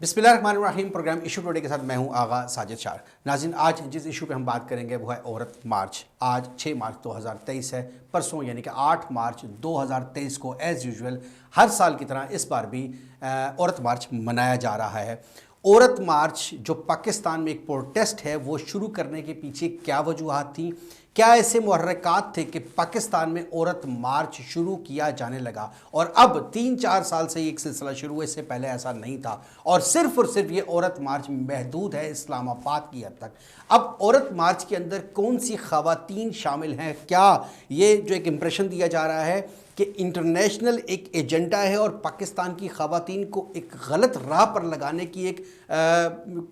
बिस्मिल्लाहिर्रहमानिर्रहीम। Programme issue today के साथ मैं हूं आगा साजिद शाह। नाज़रीन, आज जिस इशू पे हम बात करेंगे वो है औरत मार्च। आज 6 मार्च 2023 है। परसों यानी कि 8 मार्च 2023 को एज़ यूजुअल हर साल की तरह इस बार भी औरत मार्च मनाया जा रहा है। औरत मार्च जो पाकिस्तान में एक प्रोटेस्ट है वो शुरू करने के पीछे क्या वजूहात थी, क्या ऐसे मुहर्रिकात थे कि पाकिस्तान में औरत मार्च शुरू किया जाने लगा, और अब 3-4 साल से एक सिलसिला शुरू हुआ, इससे पहले ऐसा नहीं था। और सिर्फ ये औरत मार्च महदूद है इस्लामाबाद की हद तक। अब औरत मार्च के अंदर कौन सी ख़वातीन शामिल हैं? क्या ये जो एक इम्प्रेशन दिया जा रहा है कि इंटरनेशनल एक एजेंडा है और पाकिस्तान की ख़वातीन को एक गलत राह पर लगाने की एक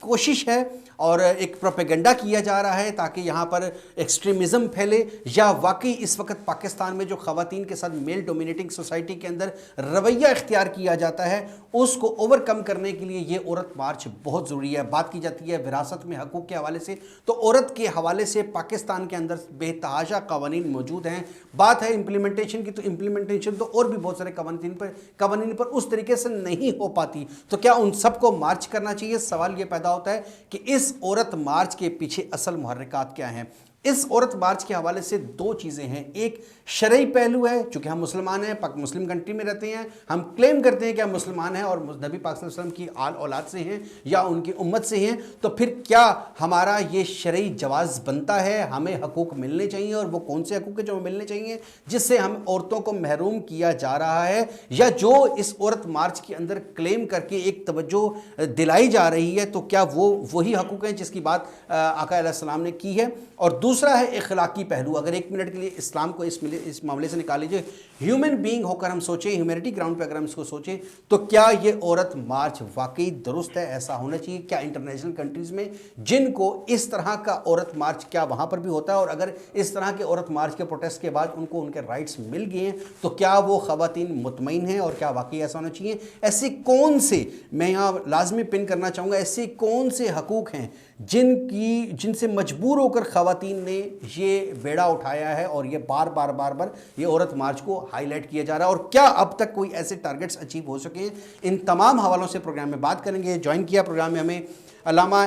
कोशिश है और एक प्रोपेगेंडा किया जा रहा है ताकि यहाँ पर एक्सट्रीमिज़म फैले, या वाकई इस वक्त पाकिस्तान में जो ख़वातीन के साथ मेल डोमिनेटिंग सोसाइटी के अंदर रवैया इख्तियार किया जाता है उसको ओवरकम करने के लिए ये औरत मार्च बहुत ज़रूरी है। बात की जाती है विरासत में हकूक़ के हवाले से, तो औरत के हवाले से पाकिस्तान के अंदर बेतहाशा कवानीन मौजूद हैं। बात है इम्प्लीमेंटेशन की, तो इम्प्लीमेंटेशन तो और भी बहुत सारे कवानीन पर उस तरीके से नहीं हो पाती। तो क्या उन सबको मार्च करना चाहिए? सवाल ये पैदा होता है कि इस औरत मार्च के पीछे असल मुहर्रिकात क्या हैं। इस औरत मार्च के हवाले से दो चीज़ें हैं। एक शरई पहलू है, चूँकि हम मुसलमान हैं, मुस्लिम कंट्री में रहते हैं, हम क्लेम करते हैं कि हम मुसलमान हैं और नबी पाक सल्लल्लाहु अलैहि वसल्लम की आल औलाद से हैं या उनकी उम्मत से हैं, तो फिर क्या हमारा ये शरई जवाज़ बनता है? हमें हकूक़ मिलने चाहिए, और वो कौन से हकूक़ जो मिलने चाहिए जिससे हम औरतों को महरूम किया जा रहा है, या जो इस औरत मार्च के अंदर क्लेम करके एक तवज्जो दिलाई जा रही है, तो क्या वो वही हकूक़ हैं जिसकी बात आका अलैहिस्सलाम ने की है? और दूसरा है इखलाकी पहलू। अगर एक मिनट के लिए इस्लाम को इस मामले से निकाल लीजिए, ह्यूमन बीइंग होकर हम सोचें, ह्यूमैनिटी ग्राउंड पे अगर हम इसको सोचें, तो क्या ये औरत मार्च वाकई दुरुस्त है? ऐसा होना चाहिए क्या इंटरनेशनल कंट्रीज़ में जिनको इस तरह का औरत मार्च, क्या वहाँ पर भी होता है? और अगर इस तरह के औरत मार्च के प्रोटेस्ट के बाद उनको उनके राइट्स मिल गए हैं, तो क्या वो ख़वातीन मुतमईन हैं और क्या वाकई ऐसा होना चाहिए? ऐसे कौन से, मैं यहाँ लाजमी पिन करना चाहूँगा, ऐसे कौन से हकूक़ हैं जिनसे मजबूर होकर ख़वातीन ने ये बेड़ा उठाया है और ये बार बार ये औरत मार्च को हाईलाइट किया जा रहा है, और क्या अब तक कोई ऐसे टारगेट्स अचीव हो सके? इन तमाम हवालों से प्रोग्राम में बात करेंगे। ज्वाइन किया प्रोग्राम में हमें अल्लामा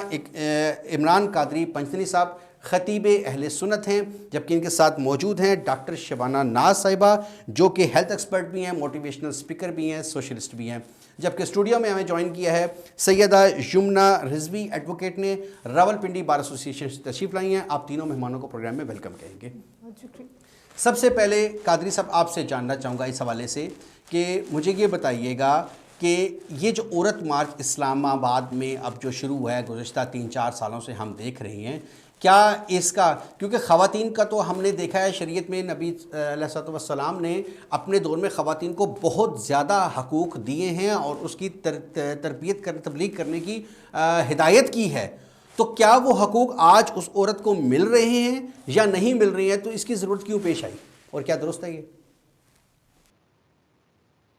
इमरान कादरी पंजतनी साहब, ख़तीब अहले सुन्नत हैं, जबकि इनके साथ मौजूद हैं डॉक्टर शबाना नाज साहिबा जो कि हेल्थ एक्सपर्ट भी हैं, मोटिवेशनल स्पीकर भी हैं, सोशलिस्ट भी हैं। जबकि स्टूडियो में हमें ज्वाइन किया है सैयदा यमुना रिजवी एडवोकेट ने, रावलपिंडी बार एसोसिएशन से तशरीफ़ लाई हैं। आप तीनों मेहमानों को प्रोग्राम में वेलकम कहेंगे। सबसे पहले कादरी साहब आपसे जानना चाहूँगा इस हवाले से कि मुझे ये बताइएगा कि ये जो औरत मार्च इस्लामाबाद में अब जो शुरू हुआ है, गुज़श्ता 3-4 सालों से हम देख रहे हैं, क्या इसका, क्योंकि ख़वातीन का तो हमने देखा है शरीयत में नबी अलैहिस्सलाम ने अपने दौर में ख़वातीन को बहुत ज़्यादा हकूक़ दिए हैं और उसकी तबलीग करने की हिदायत की है। तो क्या वो हकूक़ आज उस औरत को मिल रहे हैं या नहीं मिल रही हैं? तो इसकी ज़रूरत क्यों पेश आई और क्या दुरुस्त है ये?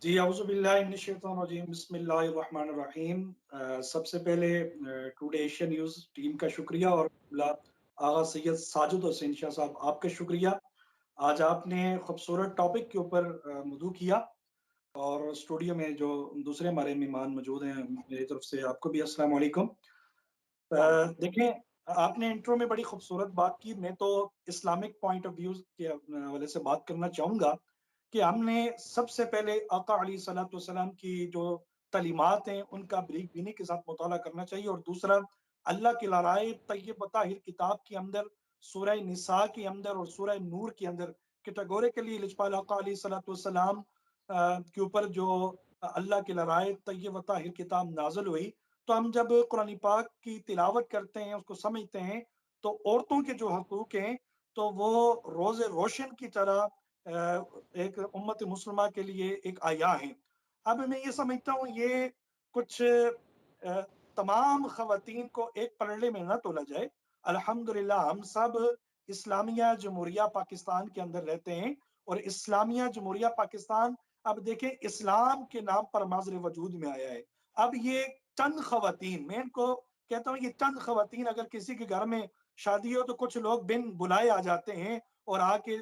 जी, औज़ु बिल्लाहि मिनश शैतानिर रजीम, बिस्मिल्लाहिर्रहमानिर्रहीम। सबसे पहले टुडे एशिया न्यूज़ टीम का शुक्रिया, और आगा सैयद साजिद हुसैन शाह साहब आपका शुक्रिया। आज आपने खूबसूरत टॉपिक के ऊपर मौज़ू किया, और स्टूडियो में जो दूसरे हमारे मेहमान मौजूद हैं, मेरी तरफ से आपको भी अस्सलाम वालेकुम। देखें, आपने इंट्रो में बड़ी खूबसूरत बात की। मैं तो इस्लामिक पॉइंट ऑफ व्यू के हवाले से बात करना चाहूँगा कि हमने सबसे पहले आका अलैहिस्सलातु वस्सलाम की जो तालीमात हैं उनका बारीक बीनी के साथ मुताला करना चाहिए, और दूसरा अल्लाह की लाराए तय्यब व ताहिर किताब के अंदर सूरह निसा के अंदर और सूरह नूर के अंदर कैटेगोरिकली लिजपाल आका अलैहिस्सलातु वस्सलाम के ऊपर जो अल्लाह की लाराए तय्यब व ताहिर किताब नाज़िल हुई, तो हम जब कुरान पाक की तिलावत करते हैं, उसको समझते हैं, तो औरतों के जो हकूक़ हैं तो वो रोज़े रोशन की तरह एक उम्मत मुस्लिमा के लिए एक आया है। अब मैं ये समझता हूँ ये कुछ तमाम ख़वातीन को एक पलड़े में ना तोला जाए। अल्हम्दुलिल्लाह हम सब इस्लामिया जमहूरिया पाकिस्तान के अंदर रहते हैं, और इस्लामिया जमहूरिया पाकिस्तान, अब देखें, इस्लाम के नाम पर माज़र वजूद में आया है। अब ये चंद ख़वातीन, मैं इनको कहता हूँ, ये चंद ख़वातीन अगर किसी के घर में शादी हो तो कुछ लोग बिन बुलाए आ जाते हैं और आके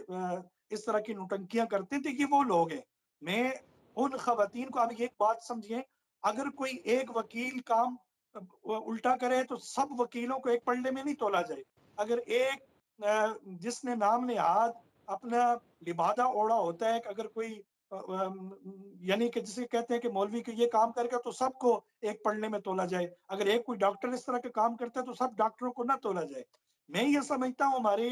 इस तरह की नौटंकियां करते हैं, तो ये वो लोग हैं। मैं उन ख़वातीन को, अब एक बात समझिए, اگر کوئی ایک وکیل کام الٹا کرے تو سب وکیلوں کو ایک پلڑے میں نہیں تولا جائے. اگر ایک جس نے نام نہاد اپنا لبادہ اوڑا ہوتا ہے کہ اگر کوئی یعنی کہ جسے کہتے ہیں کہ مولوی کہ یہ کام کر گیا تو سب کو ایک پڑھنے میں تولا جائے. اگر ایک کوئی ڈاکٹر اس طرح کا کام کرتا ہے تو سب ڈاکٹروں کو نہ تولا جائے. میں یہ سمجھتا ہوں ہمارے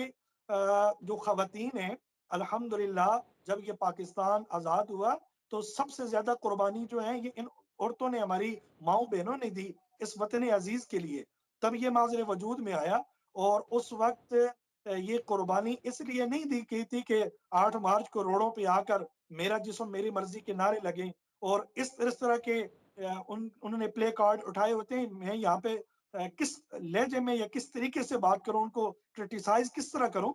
جو خواتین ہیں الحمدللہ جب یہ پاکستان آزاد ہوا تو سب سے زیادہ قربانی جو ہے یہ ان عورتوں نے ہماری ماؤں بہنوں نے دی اس وطن عزیز کے لیے. تب یہ ماضر وجود میں آیا اور اس وقت یہ قربانی اس لیے نہیں دی گئی تھی کہ 8 مارچ کو روڑوں پہ آ کر میرا جسم میری مرضی کے نعرے لگیں اور اس طرح کے انہوں نے پلے کارڈ اٹھائے ہوتے ہیں. میں یہاں پہ کس لہجے میں یا کس طریقے سے بات کروں ان کو کرٹیسائز کس طرح کروں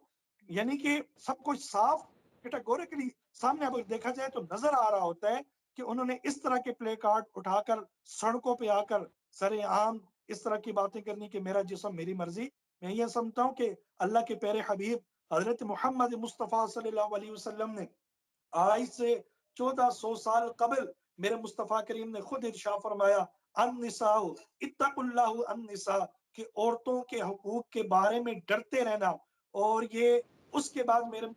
یعنی کہ سب کچھ صاف کیٹاگوریکلی سامنے اب دیکھا جائے تو نظر آ رہا ہوتا ہے کہ انہوں نے اس طرح کے پلے کارڈ اٹھا کر سڑکوں پہ آ کر سر عام اس طرح کی باتیں کرنی کہ میرا جسم میری مرضی. میں یہ سمجھتا ہوں کہ اللہ کے پیارے حبیب حضرت محمد مصطفیٰ صلی اللہ علیہ وسلم نے آج سے 1400 سال قبل میرے مصطفیٰ کریم نے خود ارشاد فرمایا النساء اتقوا اللہ النساء کہ عورتوں کے حقوق کے بارے میں ڈرتے رہنا. اور یہ اس کے بعد میرے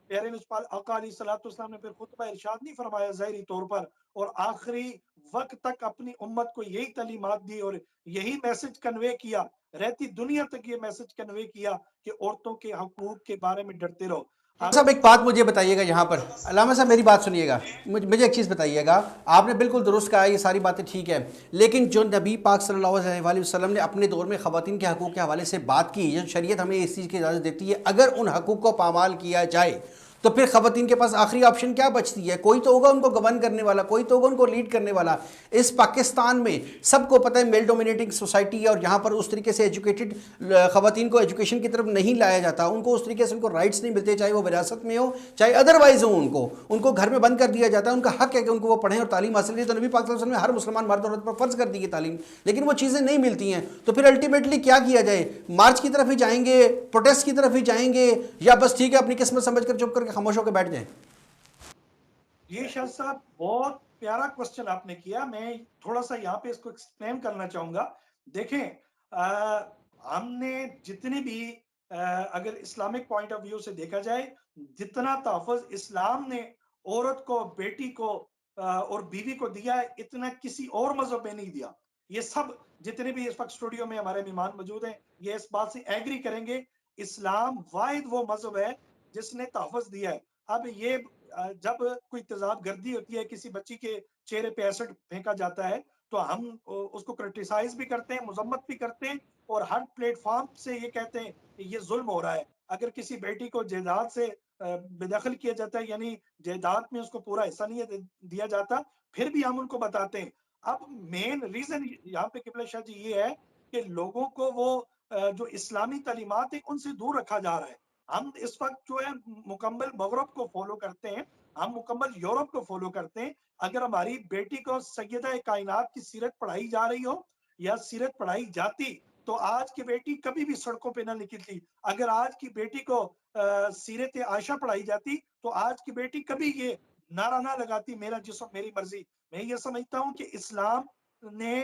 پیارے نسپال آقا علیہ الصلوۃ والسلام نے پھر خطبہ ارشاد نہیں فرمایا ظاہری طور پر اور آخری وقت تک اپنی امت کو یہی تعلیمات دی اور یہی میسج کنوے کیا رہتی دنیا تک یہ میسج کنوے کیا کہ عورتوں کے حقوق کے بارے میں ڈرتے رہو. صاحب ایک بات مجھے بتائیے گا یہاں پر علامہ صاحب میری بات سنیے گا مجھے ایک چیز بتائیے گا. آپ نے بالکل درست کہا یہ ساری باتیں ٹھیک ہے لیکن جو نبی پاک صلی اللہ علیہ وسلم نے اپنے دور میں خواتین کے حقوق کے حوالے سے بات کی یہ شریعت ہمیں اس چیز کی اجازت دیتی ہے اگر ان حقوق کو پامال کیا جائے تو پھر خواتین کے پاس آخری آپشن کیا بچتی ہے؟ کوئی تو ہوگا ان کو گورن کرنے والا, کوئی تو ہوگا ان کو لیڈ کرنے والا. اس پاکستان میں سب کو پتہ ہے میل ڈومینیٹنگ سوسائٹی ہے اور یہاں پر اس طریقے سے ایجوکیٹڈ خواتین کو ایجوکیشن کی طرف نہیں لایا جاتا, ان کو اس طریقے سے ان کو رائٹس نہیں ملتے چاہے وہ وراثت میں ہو چاہے ادروائز ہو. ان کو گھر میں بند کر دیا جاتا ہے. ان کا حق ہے کہ ان کو وہ پڑھیں اور تعلیم حاصل کریں. تو نبی پاک صلی اللہ علیہ وسلم نے ہر مسلمان مرد اور عورت پر فرض کر دی ہے تعلیم لیکن وہ چیزیں نہیں ملتی ہیں. تو پھر الٹیمیٹلی کیا کیا جائے؟ مارچ کی طرف ہی جائیں گے, پروٹیسٹ کی طرف ہی جائیں گے یا بس ٹھیک ہے اپنی قسمت سمجھ کر چپ کر کے خاموش ہو کے بیٹھ جائیں؟ یہ شاہ صاحب بہت پیارا کوسچن آپ نے کیا. میں تھوڑا سا یہاں پہ اس کو ایکسپلین کرنا چاہوں گا. دیکھیں ہم نے جتنے بھی اگر اسلامک پوائنٹ آف ویو سے دیکھا جائے جتنا تحفظ اسلام نے عورت کو بیٹی کو اور بیوی کو دیا ہے اتنا کسی اور مذہب میں نہیں دیا. یہ سب جتنے بھی اس وقت اسٹوڈیو میں ہمارے مہمان موجود ہیں یہ اس بات سے ایگری کریں گے اسلام واحد وہ مذہب ہے جس نے تحفظ دیا ہے. اب یہ جب کوئی تیزاب گردی ہوتی ہے کسی بچی کے چہرے پہ ایسڈ پھینکا جاتا ہے تو ہم اس کو کرٹیسائز بھی کرتے ہیں مذمت بھی کرتے ہیں اور ہر پلیٹ فارم سے یہ کہتے ہیں کہ یہ ظلم ہو رہا ہے. اگر کسی بیٹی کو جائیداد سے بے دخل کیا جاتا ہے یعنی جائیداد میں اس کو پورا حصہ نہیں دیا جاتا پھر بھی ہم ان کو بتاتے ہیں. اب مین ریزن یہاں پہ قبلہ شاہ جی یہ ہے کہ لوگوں کو وہ جو اسلامی تعلیمات ہیں ان سے دور رکھا جا رہا ہے. ہم اس وقت جو ہے مکمل مغرب کو فالو کرتے ہیں, ہم مکمل یورپ کو فالو کرتے ہیں. اگر ہماری بیٹی کو سیدہ کائنات کی سیرت پڑھائی جا رہی ہو یا سیرت پڑھائی جاتی تو آج کی بیٹی کبھی بھی سڑکوں پہ نہ نکلتی. اگر آج کی بیٹی کو سیرت عائشہ پڑھائی جاتی تو آج کی بیٹی کبھی یہ نعرہ نہ لگاتی میرا جسم میری مرضی. میں یہ سمجھتا ہوں کہ اسلام نے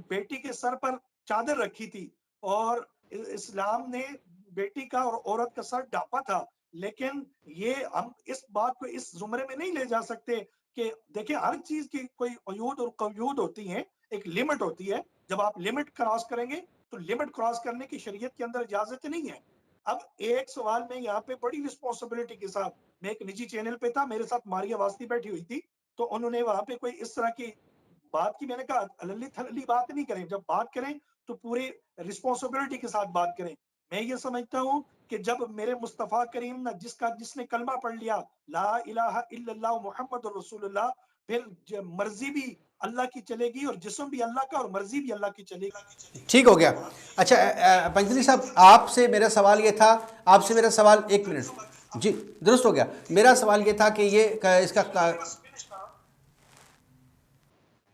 بیٹی کے سر پر چادر رکھی تھی اور اسلام نے بیٹی کا اور عورت کا سر ڈھانپا تھا. لیکن یہ ہم اس بات کو اس زمرے میں نہیں لے جا سکتے کہ دیکھیں ہر چیز کی کوئی عیوب اور قیود ہوتی ہیں, ایک لمٹ ہوتی ہے. جب آپ لمٹ کراس کریں گے تو لمٹ کراس کرنے کی شریعت کے اندر اجازت نہیں ہے. اب ایک سوال میں یہاں پہ بڑی رسپانسبلٹی کے ساتھ میں ایک نجی چینل پہ تھا میرے ساتھ ماریا واسطی بیٹھی ہوئی تھی تو انہوں نے وہاں پہ کوئی اس طرح کی بات کی. میں نے کہا اللی تھللی بات نہیں کریں, جب بات کریں تو پورے رسپانسبلٹی کے ساتھ بات کریں. میں یہ سمجھتا ہوں کہ جب میرے مصطفیٰ کریم نے جس نے کلمہ پڑھ لیا لا الہ الا اللہ محمد رسول اللہ پھر مرضی بھی اللہ کی چلے گی اور جسم بھی اللہ کا اور مرضی بھی اللہ کی چلے گی. ٹھیک ہو گیا. اچھا پنجلی صاحب آپ سے میرا سوال یہ تھا, آپ سے میرا سوال ایک منٹ جی درست ہو گیا. میرا سوال یہ تھا کہ یہ اس کا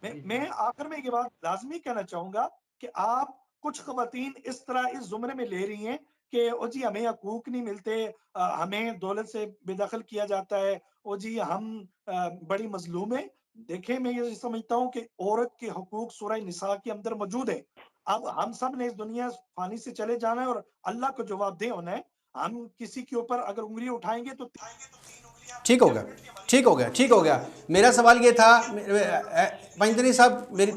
میں آخر میں یہ بات لازمی کہنا چاہوں گا کہ آپ کچھ خواتین اس طرح اس زمرے میں لے رہی ہیں کہ او جی ہمیں حقوق نہیں ملتے, ہمیں دولت سے بے دخل کیا جاتا ہے, او جی ہم بڑی مظلوم ہیں. देखें, मैं ये समझता हूँ कि औरत के हकूक सूरह निसा के अंदर मौजूद है। अब हम सब ने इस दुनिया फ़ानी से चले जाना है और अल्लाह को जवाब दें होना है। हम किसी के ऊपर अगर उँगली उठाएँगे तो 3 उँगलियाँ ठीक हो गया, डेफ़िनेटली हमारे ठीक हो गया, ठीक हो गया। मेरा सवाल ये था, पंजनी साहब मेरी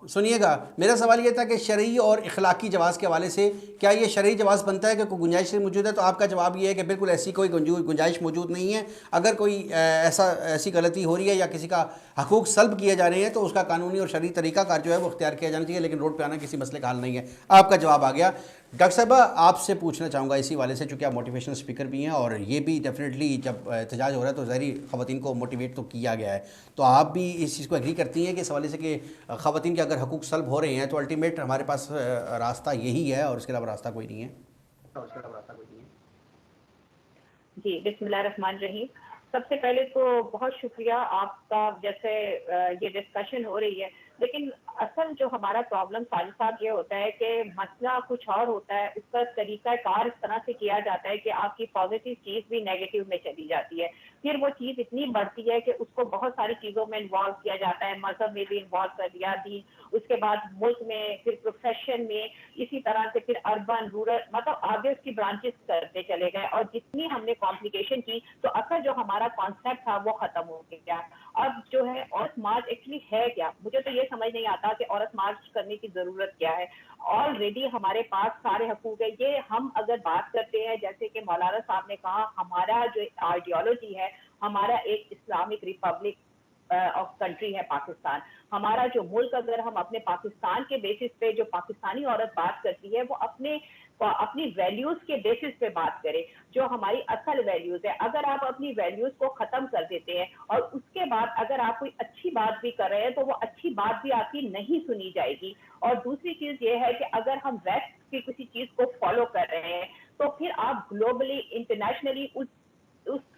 सुनिएगा, मेरा सवाल ये था कि शरई और इखलाकी जवाज़ के हवाले से क्या ये शरई जवाज़ बनता है कि कोई गुंजाइश मौजूद है? तो आपका जवाब ये है कि बिल्कुल ऐसी कोई गुंजाइश मौजूद नहीं है। अगर कोई ऐसी गलती हो रही है या किसी का हकूक़ सल्ब किए जा रहे हैं तो उसका कानूनी और शरई तरीका कार जो है वो इख्तियार किया जाना चाहिए, लेकिन रोड पे आना किसी मसले का हल नहीं है। आपका जवाब आ गया। डॉक्टर साहब, आपसे पूछना चाहूँगा इसी वाले से, चूँकि आप मोटिवेशनल स्पीकर भी हैं और ये भी डेफिनेटली जब एहतजाज हो रहा है तो ज़ाहिर ख़वातीन को मोटिवेट तो किया गया है, तो आप भी इस चीज़ को एग्री करती हैं कि इस हवाले से कि ख़वातीन के अगर हकूक़ सल्ब हो रहे हैं तो अल्टीमेट हमारे पास रास्ता यही है और इसके अलावा रास्ता कोई नहीं है? जी, बिस्मिल्लाहिर्रहमानिर्रहीम। सबसे पहले तो बहुत शुक्रिया आपका, जैसे ये डिस्कशन हो रही है, लेकिन असल जो हमारा प्रॉब्लम साजिद साहब ये होता है कि मसला कुछ और होता है, उसका तरीका कार इस तरह से किया जाता है कि आपकी पॉजिटिव चीज़ भी नेगेटिव में चली जाती है। फिर वो चीज़ इतनी बढ़ती है कि उसको बहुत सारी चीज़ों में इन्वॉल्व किया जाता है, मज़हब में भी इन्वॉल्व कर दिया, दीन, उसके बाद मुल्क में, फिर प्रोफेशन में, इसी तरह से फिर अर्बन, रूरल, मतलब आगे उसकी ब्रांचेस करते चले गए और जितनी हमने कॉम्प्लिकेशन की तो असल जो हमारा कॉन्सेप्ट था वो खत्म हो गया। अब जो है औरत मार्च एक्चुअली है क्या? मुझे तो ये समझ नहीं आता कि औरत मार्च करने की ज़रूरत क्या है? ऑलरेडी हमारे पास सारे हकूक़ है। ये हम अगर बात करते हैं, जैसे कि मौलाना साहब ने कहा, हमारा जो आइडियोलॉजी है, हमारा एक इस्लामिक रिपब्लिक ऑफ कंट्री है पाकिस्तान। हमारा जो मुल्क, अगर हम अपने पाकिस्तान के बेसिस पे, जो पाकिस्तानी औरत बात करती है वो अपनी वैल्यूज के बेसिस पे बात करे, जो हमारी असल वैल्यूज है। अगर आप अपनी वैल्यूज को खत्म कर देते हैं और उसके बाद अगर आप कोई अच्छी बात भी कर रहे हैं तो वो अच्छी बात भी आपकी नहीं सुनी जाएगी। और दूसरी चीज ये है कि अगर हम वेस्ट की किसी चीज को फॉलो कर रहे हैं तो फिर आप ग्लोबली, इंटरनेशनली उस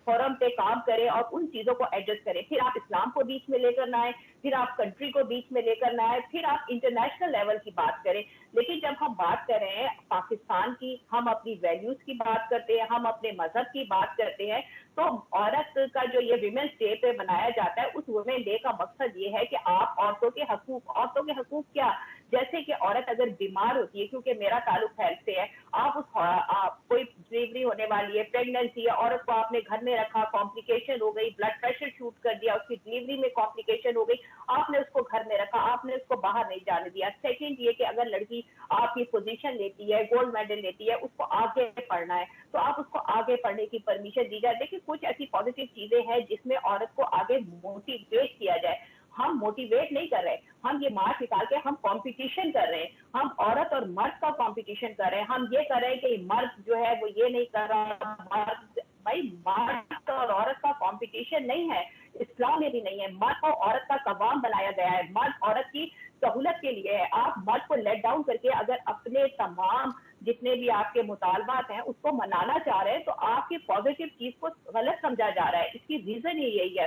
फोरम पे काम करें और उन चीजों को एडजस्ट करें। फिर आप इस्लाम को बीच में लेकर ना आए, फिर आप कंट्री को बीच में लेकर ना आए, फिर आप इंटरनेशनल लेवल की बात करें। लेकिन जब हम बात कर रहे हैं पाकिस्तान की, हम अपनी वैल्यूज की बात करते हैं, हम अपने मजहब की बात करते हैं, तो औरत का जो ये विमेंस डे पे मनाया जाता है, उस वुमेन डे का मकसद ये है कि आप औरतों के हकूक क्या, जैसे कि औरत अगर बीमार होती है, क्योंकि मेरा ताल्लुक हेल्थ से है, कोई डिलीवरी होने वाली है, प्रेगनेंसी है, औरत को आपने घर में रखा, कॉम्प्लिकेशन हो गई, ब्लड प्रेशर शूट कर दिया, उसकी डिलीवरी में कॉम्प्लिकेशन हो गई, आपने उसको घर में रखा, आपने उसको बाहर नहीं जाने दिया। सेकंड ये कि अगर लड़की आपकी पोजीशन लेती है, गोल्ड मेडल लेती है, उसको आगे पढ़ना है तो आप उसको आगे पढ़ने की परमिशन दी जाए। देखिए, कुछ ऐसी पॉजिटिव चीजें हैं जिसमें औरत को आगे मोटिवेट किया जाए। हम मोटिवेट नहीं कर रहे, हम ये मार्क्स निकाल के हम कंपटीशन कर रहे हैं, हम औरत और मर्द का कंपटीशन कर रहे हैं। हम ये कर रहे हैं कि मर्द जो है वो ये नहीं कर रहा, भाई मर्द और औरत का कंपटीशन नहीं है, इस्लाम में भी नहीं है। मर्द को औरत का कवाम बनाया गया है, मर्द औरत की सहूलत के लिए है। आप मर्द को लेट डाउन करके अगर अपने तमाम जितने भी आपके मुतालबात हैं उसको मनाना चाह रहे हैं तो आपकी पॉजिटिव चीज को गलत समझा जा रहा है। इसकी रीजन ही यही है,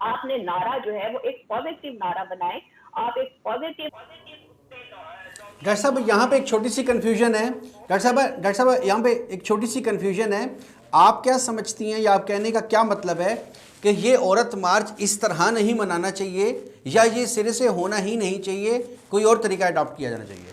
आपने नारा जो है वो एक पॉजिटिव नारा बनाए, आप एक पॉजिटिव। डॉक्टर साहब, यहाँ पे एक छोटी सी कन्फ्यूजन है। डॉक्टर साहब यहाँ पे एक छोटी सी कन्फ्यूजन है। आप क्या समझती हैं या आप कहने का क्या मतलब है कि ये औरत मार्च इस तरह नहीं मनाना चाहिए या ये सिरे से होना ही नहीं चाहिए, कोई और तरीका अडॉप्ट किया जाना चाहिए?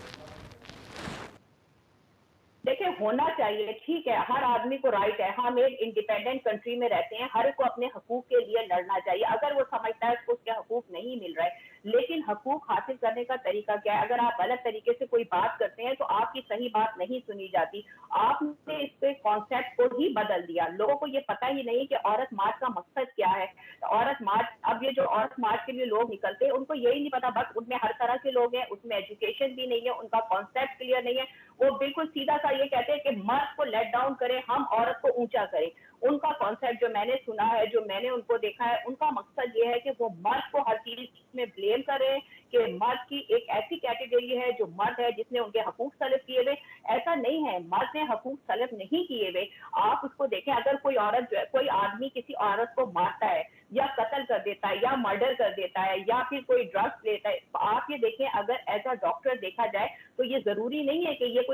देखिए, होना चाहिए, ठीक है, हर आदमी को राइट है, हम एक इंडिपेंडेंट कंट्री में रहते हैं, हर एक को अपने हकूक के लिए लड़ना चाहिए। अगर वो समझता है उसको उसके हकूक नहीं मिल रहा है, लेकिन हकूक हासिल करने का तरीका क्या है? अगर आप गलत तरीके से कोई बात करते हैं तो आपकी सही बात नहीं सुनी जाती। आपने इस पे कॉन्सेप्ट को ही बदल दिया, लोगों को ये पता ही नहीं कि औरत मार्च का मकसद क्या है। औरत मार्च, अब ये जो औरत मार्च के लिए लोग निकलते हैं उनको यही नहीं पता, बस उनमें हर तरह के लोग हैं, उसमें एजुकेशन भी नहीं है, उनका कॉन्सेप्ट क्लियर नहीं है। वो बिल्कुल सीधा सा ये कहते हैं कि मर्द को लेट डाउन करें, हम औरत को ऊंचा करें। उनका कॉन्सेप्ट जो मैंने सुना है, जो मैंने उनको देखा है, उनका मकसद ये है कि वो मर्द को हर चीज में ब्लेम करें कि मर्द की एक ऐसी कैटेगरी है जो मर्द है जिसने उनके हकूक तलब किए हुए। ऐसा नहीं है, मर्द ने हकूक तलब नहीं किए हुए। आप उसको देखें, अगर कोई औरत जो है, कोई आदमी किसी औरत को मारता है या कत्ल कर देता है या मर्डर कर देता है या फिर कोई ड्रग्स लेता है, तो आप ये देखें, अगर एज अ डॉक्टर देखा जाए तो ये जरूरी नहीं है कि ये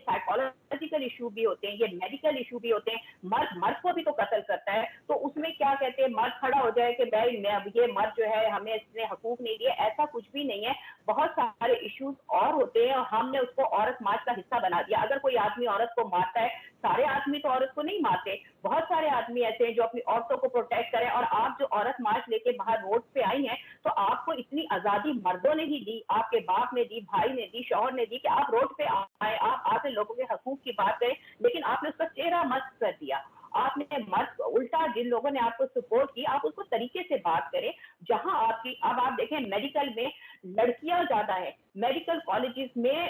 साइकोलॉजिकल سوشل ایشو بھی ہوتے ہیں, یہ میڈیکل ایشو بھی ہوتے ہیں. مرد کو بھی تو قتل کرتا ہے, تو اس میں کیا کہتے ہیں مرد کھڑا ہو جائے کہ یہ مرد جو ہے ہمیں اس نے حقوق نہیں دیے, ایسا کچھ بھی نہیں ہے. بہت سارے ایشوز اور ہوتے ہیں اور ہم نے اس کو عورت مارچ کا حصہ بنا دیا. اگر کوئی آدمی عورت کو مارتا ہے, سارے آدمی تو عورت کو نہیں مارتے, بہت سارے آدمی ایسے ہیں جو اپنی عورتوں کو پروٹیکٹ کریں. اور آپ جو عورت مارچ لے کے باہر روڈ پہ آئی ہیں, تو آپ کو اتنی آزادی مردوں نے ہی دی, آپ کے باپ نے دی, بھائی نے دی, شوہر نے دی, کہ آپ روڈ پہ آئے, آپ آتے لوگوں کے حقوق کی بات کریں, لیکن آپ نے اس کا چہرہ مست کر دیا. آپ نے مرد الٹا جن لوگوں نے آپ کو سپورٹ کی, آپ اس کو طریقے سے بات کریں. جہاں آپ کی اب آپ دیکھیں میڈیکل میں لڑکیاں زیادہ ہیں, میڈیکل کالجز میں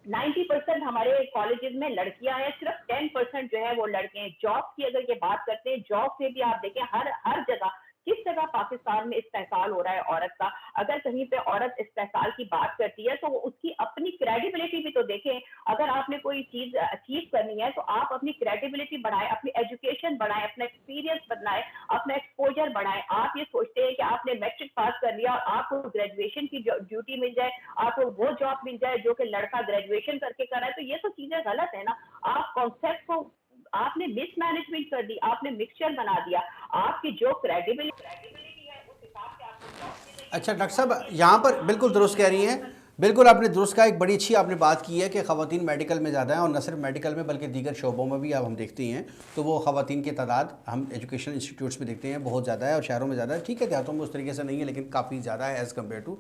90% ہمارے کالجز میں لڑکیاں ہیں, صرف 10% جو ہے وہ لڑکے ہیں. جاب کی اگر یہ بات کرتے ہیں, جاب سے بھی آپ دیکھیں ہر جگہ کس جگہ پاکستان میں استحصال ہو رہا ہے عورت کا. اگر کہیں پہ عورت استحصال کی بات کرتی ہے تو وہ اس کی اپنی کریڈیبلٹی بھی تو دیکھیں. اگر آپ نے کوئی چیز اچیو کرنی ہے تو آپ اپنی کریڈیبلٹی بڑھائیں, اپنی ایجوکیشن بڑھائیں, اپنا ایکسپیرینس بڑھائیں, اپنا ایکسپوجر بڑھائیں. آپ یہ سوچتے ہیں کہ آپ نے میٹرک پاس کر لیا اور آپ کو گریجویشن کی ڈیوٹی مل جائے, آپ کو وہ جاب مل جائے جو کہ لڑکا گریجویشن کر کے کر رہا ہے, تو یہ تو چیزیں غلط ہے نا. آپ کانسیپٹ کو آپ نے مس مینجمنٹ کر دی, آپ نے مکسچر بنا دیا. آپ کی جو کریڈیبلٹی ہے اس حساب سے آپ کو جاب ملے گی. اچھا ڈاکٹر صاحب, یہاں پر بالکل درست کہہ رہی ہیں, بالکل آپ نے درست کہا. ایک بڑی اچھی آپ نے بات کی ہے کہ خواتین میڈیکل میں زیادہ ہیں, اور نہ صرف میڈیکل میں بلکہ دیگر شعبوں میں بھی اب ہم دیکھتے ہیں تو وہ خواتین کی تعداد ہم ایجوکیشن انسٹیٹیوٹس میں دیکھتے ہیں بہت زیادہ ہے, اور شہروں میں زیادہ ہے. ٹھیک ہے, دیہاتوں میں اس طریقے سے نہیں ہے لیکن کافی زیادہ ہے ایز کمپیئر ٹو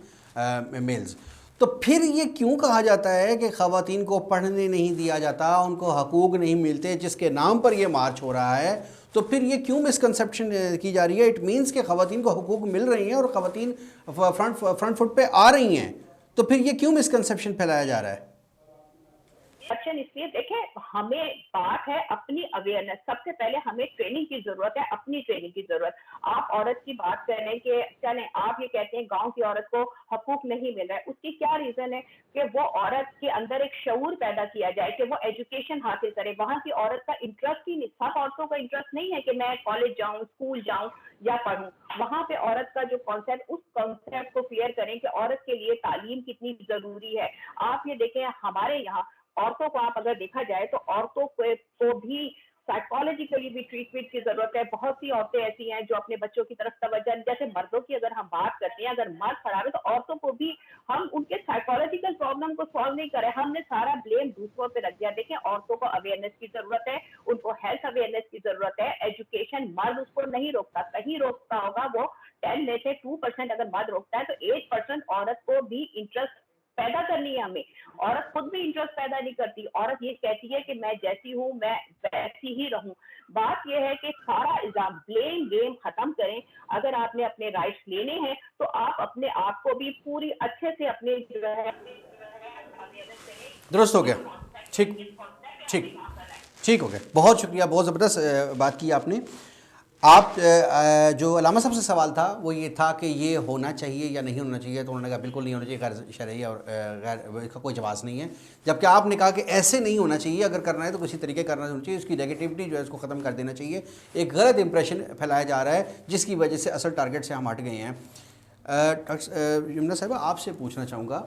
میلز. تو پھر یہ کیوں کہا جاتا ہے کہ خواتین کو پڑھنے نہیں دیا جاتا, ان کو حقوق نہیں ملتے, جس کے نام پر یہ مارچ ہو رہا ہے؟ تو پھر یہ کیوں مسکنسیپشن کی جا رہی ہے؟ اٹ مینس کہ خواتین کو حقوق مل رہی ہیں اور خواتین فرنٹ فٹ پہ آ رہی ہیں, تو پھر یہ کیوں مسکنسیپشن پھیلایا جا رہا ہے؟ اس لیے دیکھیں, ہمیں بات ہے اپنی اویئرنیس. سب سے پہلے ہمیں ٹریننگ کی ضرورت ہے, اپنی ٹریننگ کی ضرورت. آپ عورت کی بات کر رہے ہیں کہ چلیں آپ یہ کہتے ہیں گاؤں کی عورت کو حقوق نہیں مل رہا ہے, اس کی کیا ریزن ہے؟ کہ وہ عورت کے اندر ایک شعور پیدا کیا جائے کہ وہ ایجوکیشن حاصل کرے. وہاں کی عورت کا انٹرسٹ ہی نہیں, سب عورتوں کا انٹرسٹ نہیں ہے کہ میں کالج جاؤں, اسکول جاؤں یا پڑھوں. وہاں پہ عورت کا جو کانسیپٹ, اس کانسیپٹ کو کلیئر کریں کہ عورت کے لیے تعلیم کتنی ضروری ہے. آپ یہ دیکھیں ہمارے یہاں عورتوں کو آپ اگر دیکھا جائے تو عورتوں کو بھی سائیکالوجیکلی بھی ٹریٹمنٹ کی ضرورت ہے. بہت سی عورتیں ایسی ہیں جو اپنے بچوں کی طرف توجہ, جیسے مردوں کی اگر ہم بات کرتے ہیں, اگر مرد خراب ہے تو عورتوں کو بھی ہم ان کے سائیکالوجیکل پرابلم کو سالو نہیں کرے, ہم نے سارا بلیم دوسروں پہ رکھ دیا. دیکھیں عورتوں کو اویئرنیس کی ضرورت ہے, ان کو ہیلتھ اویئرنیس کی ضرورت ہے. ایجوکیشن مرد اس کو نہیں روکتا, کہیں روکتا ہوگا وہ 10 میں سے 2% اگر مرد روکتا ہے تو 8% عورت کو بھی انٹرسٹ پیدا کرنی ہے. ہمیں عورت خود بھی انٹرسٹ پیدا نہیں کرتی. عورت یہ کہتی ہے کہ میں جیسی ہوں میں ویسی ہی رہوں. بات یہ ہے کہ سارا الزام بلیم گیم ختم کریں. اگر آپ نے اپنے رائٹس لینے ہیں تو آپ اپنے آپ کو بھی پوری اچھے سے اپنے جو ہے درست ہو گیا, ٹھیک ہو گیا. بہت شکریہ, بہت زبردست بات کی آپ نے. آپ جو علامہ صاحب سے سوال تھا وہ یہ تھا کہ یہ ہونا چاہیے یا نہیں ہونا چاہیے, تو انہوں نے کہا بالکل نہیں ہونا چاہیے, غیر شرعی اور غیر, اس کا کوئی جواز نہیں ہے. جبکہ آپ نے کہا کہ ایسے نہیں ہونا چاہیے, اگر کرنا ہے تو کسی طریقے کرنا چاہیے, اس کی نیگیٹیوٹی جو ہے اس کو ختم کر دینا چاہیے. ایک غلط امپریشن پھیلایا جا رہا ہے جس کی وجہ سے اصل ٹارگیٹ سے ہم ہٹ گئے ہیں. یمنا صاحبہ آپ سے پوچھنا چاہوں گا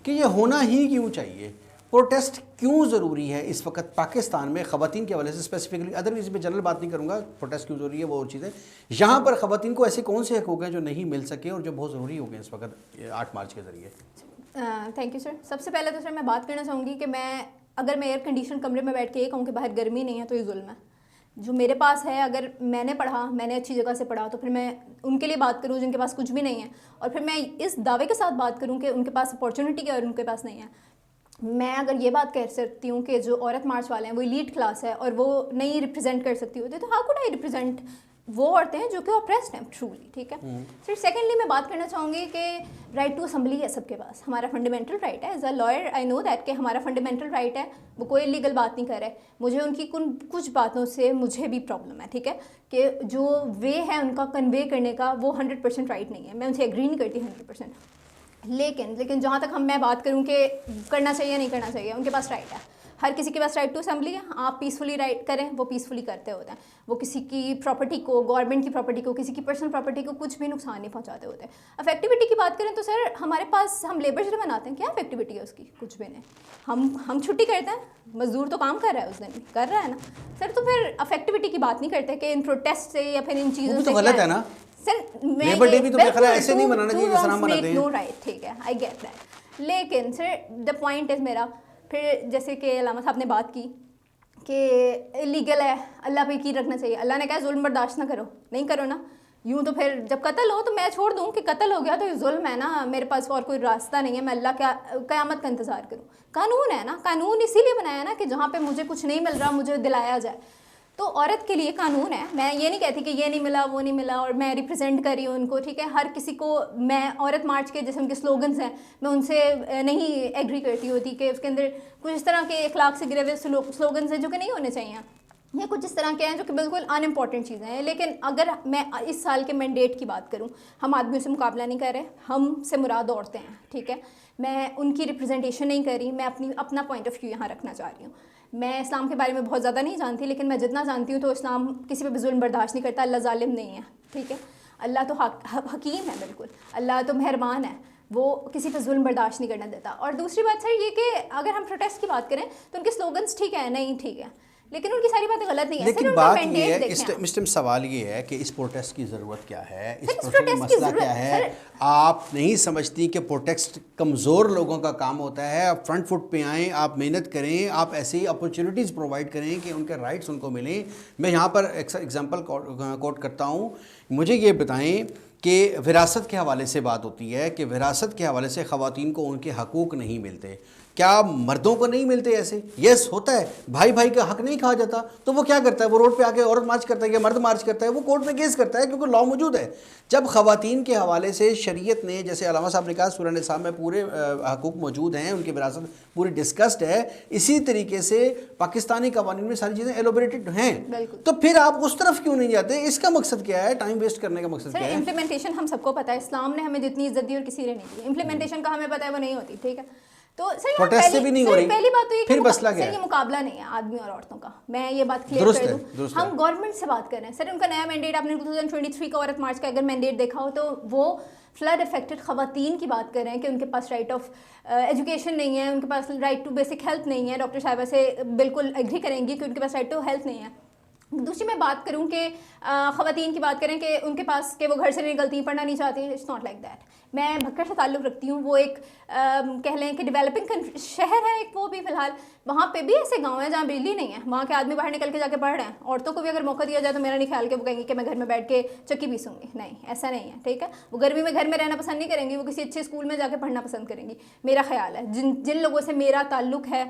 کہ یہ ہونا ہی کیوں چاہیے؟ پروٹیسٹ کیوں ضروری ہے اس وقت پاکستان میں خواتین کے حوالے سے اسپیسیفکلی؟ ادروائز میں جنرل بات نہیں کروں گا, پروٹیسٹ کیوں ضروری ہے وہ اور چیزیں. یہاں پر خواتین کو ایسے کون سے حقوق ہیں جو نہیں مل سکے اور جو بہت ضروری ہو گئے اس وقت 8 مارچ کے ذریعے؟ Thank you sir. سب سے پہلے تو سر میں بات کرنا چاہوں گی کہ اگر میں ایئر کنڈیشن کمرے میں بیٹھ کے یہ کہوں کہ باہر گرمی نہیں ہے تو یہ ظلم ہے. جو میرے پاس ہے, اگر میں نے پڑھا, میں نے اچھی جگہ سے پڑھا, تو پھر میں ان کے لیے بات کروں جن کے پاس کچھ بھی نہیں ہے, اور پھر میں اس دعوے کے ساتھ بات کروں کہ ان کے پاس اپارچونیٹی ہے اور ان کے پاس نہیں ہے. میں اگر یہ بات کہہ سکتی ہوں کہ جو عورت مارچ والے ہیں وہ ایلیٹ کلاس ہے اور وہ نہیں ریپرزینٹ کر سکتی ہوتی, تو ہاؤ کوڈ آئی ریپرزینٹ وہ عورتیں ہیں جو کہ اپریسڈ ہیں ٹرولی, ٹھیک ہے. پھر سیکنڈلی میں بات کرنا چاہوں گی کہ رائٹ ٹو اسمبلی ہے سب کے پاس, ہمارا فنڈامنٹل رائٹ ہے. As a lawyer I know that کہ ہمارا فنڈامنٹل رائٹ ہے, وہ کوئی لیگل بات نہیں کر رہے. مجھے ان کی کچھ باتوں سے مجھے بھی پرابلم ہے, ٹھیک ہے, کہ جو وے ہے ان کا کنوے کرنے کا وہ 100% رائٹ نہیں ہے. میں ان سے ایگری نہیں کرتی 100%. لیکن جہاں تک میں بات کروں کہ کرنا چاہیے نہیں کرنا چاہیے, ان کے پاس رائٹ ہے. ہر کسی کے پاس رائٹ ٹو اسمبلی ہے, آپ پیسفلی رائٹ کریں, وہ پیسفلی کرتے ہوتے ہیں, وہ کسی کی پراپرٹی کو, گورنمنٹ کی پراپرٹی کو, کسی کی پرسنل پراپرٹی کو کچھ بھی نقصان نہیں پہنچاتے ہوتے ہیں. افیکٹیوٹی کی بات کریں تو سر ہمارے پاس ہم لیبر ڈے مناتے ہیں, کیا افیکٹیوٹی ہے اس کی؟ کچھ بھی نہیں. ہم چھٹی کرتے ہیں, مزدور تو کام کر رہا ہے اس دن, کر رہا ہے نا سر. تو پھر افیکٹیوٹی کی بات نہیں کرتے کہ ان پروٹیسٹ سے یا پھر ان چیزوں سے. غلط ہے نا سر, لیبر ڈے بھی تو میرا خیال ہے ایسے نہیں منانا چاہیے جیسے ہم مناتے ہیں. نو رائٹ, ٹھیک ہے, آئی گیٹ دیٹ. لیکن سر دا پوائنٹ از میرا, پھر جیسے کہ علامہ صاحب نے بات کی کہ لیگل ہے, اللہ پہ یقین رکھنا چاہیے. اللہ نے کہا ظلم برداشت نہ کرو, نہیں کرو نا. یوں تو پھر جب قتل ہو تو میں چھوڑ دوں کہ قتل ہو گیا تو یہ ظلم ہے نا, میرے پاس اور کوئی راستہ نہیں ہے, میں اللہ کا قیامت کا انتظار کروں. قانون ہے نا, قانون اسی لیے بنایا نا کہ جہاں پہ مجھے کچھ نہیں مل رہا مجھے دلایا جائے. تو عورت کے لیے قانون ہے. میں یہ نہیں کہتی کہ یہ نہیں ملا وہ نہیں ملا اور میں ریپرزینٹ کر رہی ہوں ان کو, ٹھیک ہے. ہر کسی کو میں عورت مارچ کے جیسے ان کے سلوگنز ہیں میں ان سے نہیں ایگری کرتی ہوتی کہ اس کے اندر کچھ اس طرح کے اخلاق سے گرے ہوئے سلوگنز ہیں جو کہ نہیں ہونے چاہیے, یہ کچھ اس طرح کے ہیں جو کہ بالکل ان امپورٹنٹ چیزیں ہیں. لیکن اگر میں اس سال کے مینڈیٹ کی بات کروں, ہم آدمیوں سے مقابلہ نہیں کر رہے, ہم سے مراد عورتیں ہیں, ٹھیک ہے. میں ان کی ریپرزنٹیشن نہیں کر رہی, میں اپنا پوائنٹ آف ویو یہاں رکھنا چاہ رہی ہوں. میں اسلام کے بارے میں بہت زیادہ نہیں جانتی, لیکن میں جتنا جانتی ہوں تو اسلام کسی پہ بھی ظلم برداشت نہیں کرتا. اللہ ظالم نہیں ہے, ٹھیک ہے. اللہ تو حکیم ہے, بالکل اللہ تو مہربان ہے, وہ کسی پہ ظلم برداشت نہیں کرنا دیتا. اور دوسری بات سر یہ کہ اگر ہم پروٹیسٹ کی بات کریں تو ان کے سلوگنس ٹھیک ہے, نہیں ٹھیک ہے, لیکن ان کی ساری باتیں غلط نہیں ہیں. لیکن بات یہ ہے, مسٹم سوال یہ ہے کہ اس پروٹیسٹ کی ضرورت کیا ہے, اس پروٹیسٹ کا مسئلہ کیا ہے؟ آپ نہیں سمجھتی کہ پروٹیسٹ کمزور لوگوں کا کام ہوتا ہے؟ آپ فرنٹ فٹ پہ آئیں, آپ محنت کریں, آپ ایسی اپرچونیٹیز پرووائڈ کریں کہ ان کے رائٹس ان کو ملیں. میں یہاں پر ایگزامپل کوٹ کرتا ہوں. مجھے یہ بتائیں کہ وراثت کے حوالے سے بات ہوتی ہے کہ وراثت کے حوالے سے خواتین کو ان کے حقوق نہیں ملتے. کیا مردوں کو نہیں ملتے ایسے؟ یس ہوتا ہے, بھائی بھائی کا حق نہیں کھا جاتا تو وہ کیا کرتا ہے, وہ روڈ پہ آ کے عورت مارچ کرتا ہے یا مرد مارچ کرتا ہے, وہ کورٹ میں کیس کرتا ہے کیونکہ لاء موجود ہے. جب خواتین کے حوالے سے شریعت نے, جیسے علامہ صاحب نے کہا سورہ نساء میں پورے حقوق موجود ہیں, ان کی وراثت پوری ڈسکسڈ ہے, اسی طریقے سے پاکستانی قوانین میں ساری چیزیں ایلوبریٹڈ ہیں. تو پھر آپ اس طرف کیوں نہیں جاتے؟ اس کا مقصد کیا ہے؟ ٹائم ویسٹ کرنے کا مقصد کیا ہے؟ امپلیمنٹیشن ہم سب کو پتہ ہے, اسلام نے ہمیں جتنی عزت دی اور کسی نے نہیں دی, امپلیمنٹیشن کا ہمیں پتہ ہے وہ نہیں ہوتی, ٹھیک ہے. تو پروٹیسٹ سے بھی نہیں ہو رہی. پہلی بات تو یہ پھر مسئلہ کیا ہے؟ یہ مقابلہ نہیں ہے آدمی اور عورتوں کا, میں یہ بات کلیئر کر دوں. ہم گورنمنٹ سے بات کر رہے ہیں سر, ان کا نیا مینڈیٹ آپ نے 2023 کا عورت مارچ کا اگر مینڈیٹ دیکھا ہو تو وہ فلڈ افیکٹڈ خواتین کی بات کر رہے ہیں کہ ان کے پاس رائٹ آف ایجوکیشن نہیں ہے, ان کے پاس رائٹ ٹو بیسک ہیلتھ نہیں ہے. ڈاکٹر صاحبہ سے بالکل ایگری کریں گی کہ ان کے پاس رائٹ ٹو ہیلتھ نہیں ہے. دوسری میں بات کروں کہ خواتین کی بات کریں کہ ان کے پاس کہ وہ گھر سے نہیں نکلتی, پڑھنا نہیں چاہتی, اٹس ناٹ لائک دیٹ. میں بھکر سے تعلق رکھتی ہوں, وہ ایک کہہ لیں کہ ڈیولپنگ شہر ہے ایک, وہ بھی فی الحال وہاں پہ بھی ایسے گاؤں ہیں جہاں بجلی نہیں ہے, وہاں کے آدمی باہر نکل کے جا کے پڑھ رہے ہیں. عورتوں کو بھی اگر موقع دیا جائے تو میرا نہیں خیال کہ وہ کہیں گے کہ میں گھر میں بیٹھ کے چکی پیسوں گی, نہیں ایسا نہیں ہے, ٹھیک ہے. وہ گرمی میں گھر میں رہنا پسند نہیں کریں گی, وہ کسی اچھے اسکول میں جا کے پڑھنا پسند کریں گی, میرا خیال ہے. جن لوگوں سے میرا تعلق ہے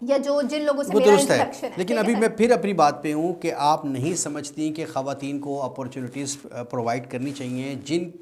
یا جن لوگوں سے میرا انٹریکشن ہے. لیکن ابھی میں پھر اپنی بات پہ ہوں کہ آپ نہیں سمجھتی کہ خواتین کو اپورچونیٹیز پرووائڈ کرنی چاہیے,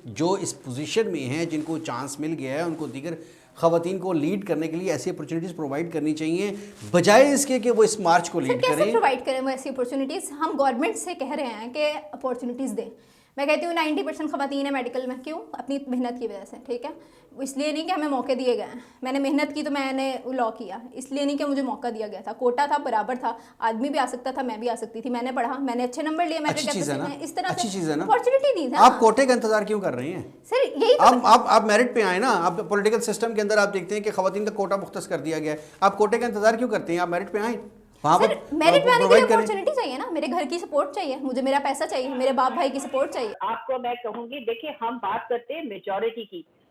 جو اس پوزیشن میں ہیں, جن کو چانس مل گیا ہے, ان کو دیگر خواتین کو لیڈ کرنے کے لیے ایسی اپورچونیٹیز پرووائڈ کرنی چاہیے, بجائے اس کے کہ وہ اس مارچ کو لیڈ کریں. کیسے پرووائڈ کریں وہ ایسی اپورچونیٹیز؟ ہم گورنمنٹ سے کہہ رہے ہیں کہ اپورچونیٹیز دیں. میں کہتی ہوں 90% خواتین ہیں میڈیکل میں, کیوں؟ اپنی محنت کی وجہ سے, ٹھیک ہے. اس لیے نہیں کہ ہمیں موقع دیے گئے ہیں, میں نے محنت کی تو میں نے لاء کیا, اس لیے نہیں کہ مجھے موقع دیا گیا تھا. کوٹا تھا, برابر تھا, آدمی بھی آ سکتا تھا, میں بھی آ سکتی تھی, میں نے پڑھا, میں نے اچھے نمبر لیے, میں اس طرح سے اپورچونیٹی دی تھا. آپ کوٹے کا انتظار کیوں کر رہی ہیں سر؟ یہی آپ میرٹ پہ آئیں نا. آپ پولیٹیکل سسٹم کے اندر آپ دیکھتے ہیں کہ خواتین کا کوٹا مختص کر دیا گیا ہے, آپ کوٹے کا انتظار کیوں کرتے ہیں؟ آپ میرٹ پہ آئیں. میرٹ پہ آنے کے لیے اپورچونیٹی چاہیے نا, میرے گھر کی سپورٹ چاہیے, مجھے میرا پیسہ چاہیے, میرے باپ بھائی کی سپورٹ چاہیے. آپ کو میں کہوں گی, دیکھیں ہم بات کرتے ہیں